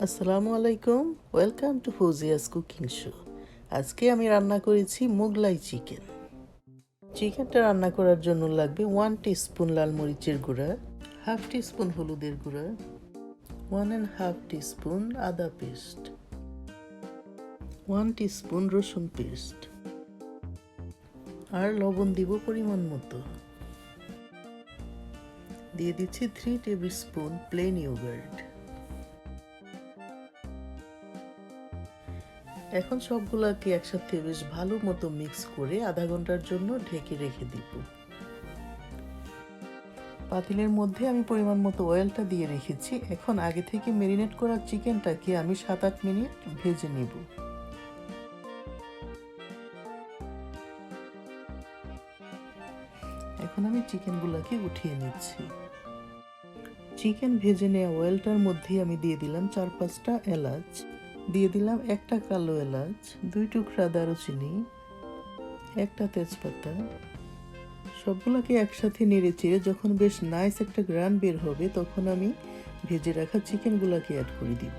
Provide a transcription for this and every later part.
আসসালামু আলাইকুম, welcome to Fauzia's cooking show. আজকে আমি রান্না করেছি মোগলাই চিকেন। চিকেনটা রান্না করার জন্য লাগবে 1 টিস্পুন লাল মরিচের গুঁড়া, হাফ টিস্পুন হলুদের গুঁড়া, 1.5 টিস্পুন আদা পেস্ট, 1 টিস্পুন রসুন পেস্ট, আর লবণ দিব পরিমাণ মতো। দিয়ে দিচ্ছি 3 টেবিল স্পুন প্লেন ইয়োগার্ট। এখন সবগুলাকে একসাথে বেশ ভালো মতো মিক্স করে আধা ঘন্টার জন্য ঢেকে রেখে দিব। পাতিলের মধ্যে আমি পরিমাণ মতো অয়েলটা দিয়ে রেখেছি। এখন আগে থেকে ম্যারিনেট করা চিকেনটাকে আমি 7-8 মিনিট ভেজে নেব। এখন আমি চিকেনগুলোকে উঠিয়ে নিচ্ছি। চিকেন ভেজে নেওয়া অয়েলটার মধ্যে আমি দিয়ে দিলাম 4-5টা এলাচ, দিয়ে দিলাম একটা কালো এলাচ, 2 টুকরা দারুচিনি, একটা তেজপাতা। সবগুলোকে একসাথে নেড়ে চেড়ে যখন বেশ নাইস একটা গ্রান বের হবে তখন আমি ভেজে রাখা চিকেনগুলোকে অ্যাড করে দিব।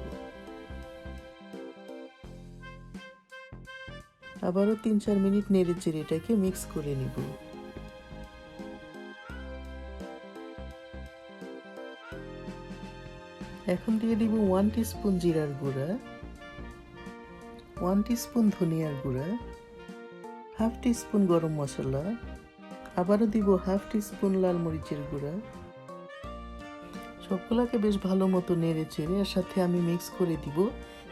আবারও 3-4 মিনিট নেড়ে চেড়ে এটাকে মিক্স করে নিব। এখন দিয়ে দিব 1 টিস্পুন জিরার গুঁড়া, 1 টিস্পুন ধনিয়ার গুঁড়া, হাফ টিস্পুন গরম মশলা, আবারও দিব হাফ টিস্পুন লাল মরিচের গুঁড়া। সবগুলোকে বেশ ভালো মতো নেড়ে চেড়ে এর সাথে আমি মিক্স করে দিব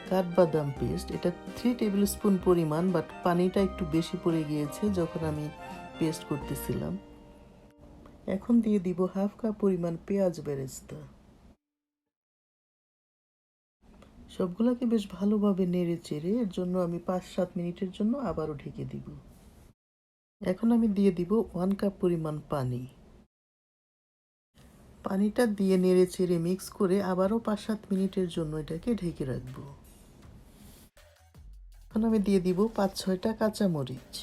কাঠবাদাম পেস্ট। এটা 3 টেবিল স্পুন পরিমাণ, বাট পানিটা একটু বেশি পড়ে গিয়েছে যখন আমি পেস্ট করতেছিলাম। এখন দিয়ে দিব হাফ কাপ পরিমাণ পেঁয়াজ বেরেস্তা। সবগুলোকে বেশ ভালোভাবে নেড়ে চেড়ে এর জন্য আমি 5-7 মিনিটের জন্য আবারও ঢেকে দিব। এখন আমি দিয়ে দিব 1 কাপ পরিমাণ পানি। পানিটা দিয়ে নেড়ে চেড়ে মিক্স করে আবারও 5-7 মিনিটের জন্য এটাকে ঢেকে রাখবো। এখন আমি দিয়ে দিব 5-6টা কাঁচামরিচ।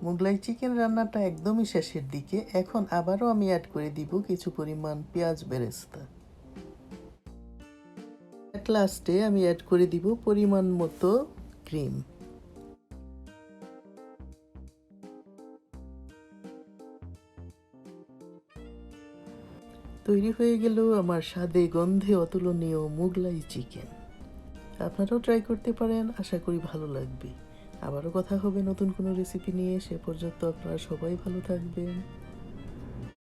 মোগলাই চিকেন রান্নাটা একদমই শেষের দিকে। এখন আবারও আমি অ্যাড করে দিব কিছু পরিমাণ পেঁয়াজ বেরেস্তা। এট লাস্টে আমি অ্যাড করে দিব পরিমাণ মতো ক্রিম। তৈরি হয়ে গেল আমার স্বাদে গন্ধে অতুলনীয় মোগলাই চিকেন। আপনারাও ট্রাই করতে পারেন, আশা করি ভালো লাগবে। আবারও কথা হবে নতুন কোনো রেসিপি নিয়ে। সে পর্যন্ত আপনারা সবাই ভালো থাকবেন।